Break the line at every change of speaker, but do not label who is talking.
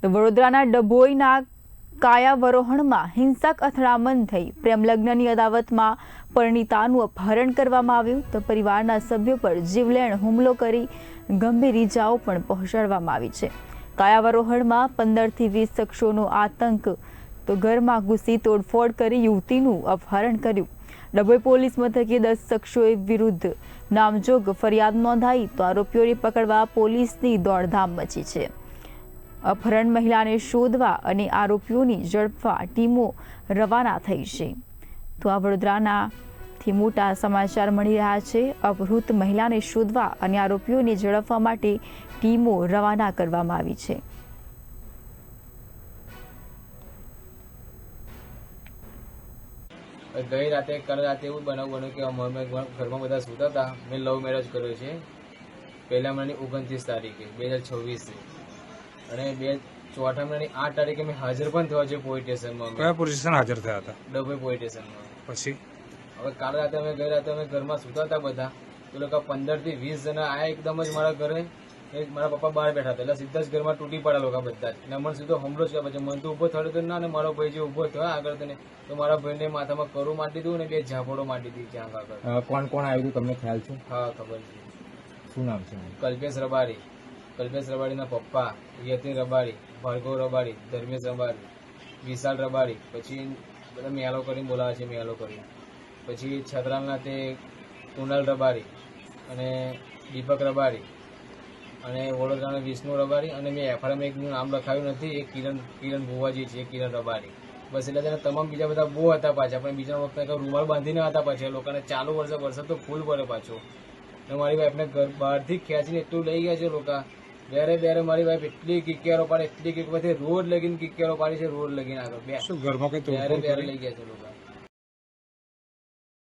તો વડોદરાના ડભોઈના કાયાવરોહણમાં હિંસક અથડામણ થઈ પ્રેમલગ્નની અદાવતમાં પરિણીતાનું અપહરણ કરવામાં આવ્યું તો પરિવારના સભ્યો પર જીવલેણ હુમલો કરી ગંભીર ઇજાઓ પણ પહોંચાડવામાં આવી છે। કાયાવરોહણમાં 15 થી 20 શખ્સોનો આતંક તો ઘરમાં ઘૂસી તોડફોડ કરી યુવતીનું અપહરણ કર્યું। ડભોઈ પોલીસ મથકે 10 શખ્સોએ વિરુદ્ધ નામજોગ ફરિયાદ નોંધાઈ તો આરોપીઓને પકડવા પોલીસની દોડધામ મચી છે। અપહરણ મહિલાને શોધવા અને આરોપીઓને ઝડપવા ટીમો રવાના થઈ છે। તો આ વડોદરાનાથી મોટા સમાચાર મળી રહ્યા છે। અપહૃત મહિલાને શોધવા અને આરોપીઓને ઝડપવા માટે ટીમો રવાના કરવામાં આવી છે।
ગઈ રાતે કાલ રાતે એવું બન્યું કે અમે ઘરમાં બધા સૂતા હતા। મેં લવ મેરેજ કર્યો છે પહેલા મહિનાની 29 તારીખે 2026 અને ચોથા મહિનાની 8 તારીખે મેં હાજર પણ થયો છે પોલીસ સ્ટેશનમાં।
કયા પોલીસ સ્ટેશન હાજર થયા હતા?
ડભોઈ પોલીસ સ્ટેશનમાં।
પછી
હવે કાલ રાતે ગઈ રાતે અમે ઘરમાં સૂતા હતા બધા, તો લોકો 15 થી 20 જણા આયા એકદમ જ મારા ઘરે। મારા પપ્પા બહાર બેઠા હતા એટલે સીધા જ ઘરમાં તૂટી પડ્યા લોકો બધા જ। મને સીધો હુમલો જ કર્યો। પછી મને તો ઉભો થયો તો ના, ને મારો ભાઈ જે ઉભો થયો આગળ તો મારા ભાઈને માથામાં કરું મારી દીધું ને 2 ઝાપડો મારી દીધી ત્યાં આગળ।
કોણ કોણ આવ્યું તમને ખ્યાલ છે?
હા, ખબર છે।
શું નામ છે?
કલ્પેશ રબારી, કલ્પેશ રબારીના પપ્પા યતીન રબારી, ભાર્ગવ રબારી, ધર્મેશ રબારી, વિશાલ રબારી, પછી બધા મેલો કરીને બોલાવે છે મેલો કરીને। પછી છત્રાલના તે કુનાલ રબારી અને દીપક રબારી અને વડોદરાના વિષ્ણુ રબારી અને મેં એફઆઈઆરમાં એકનું નામ લખાયું નથી, એ કિરણ ભુવાજી છે, કિરણ રબારી। બસ એટલે તેના તમામ બીજા બધા બહુ હતા પાછા, પણ બીજા વખતે રૂમાલ બાંધીને હતા પાછા એ લોકોને। ચાલુ વરસાદ તો ફૂલ પડે પાછો। અને મારી વાઈફને ઘર બહારથી ખેંચીને એટલું લઈ ગયા છે લોકો। બેરે મારી વાઈફ એટલી કિકેરો પાડે, એટલી કિક રોડ લગીને કિકેરો પાડી છે, રોડ લગીને આગળ
શું ઘરમાં કઈ
બેરે લઈ ગયા છે લોકો।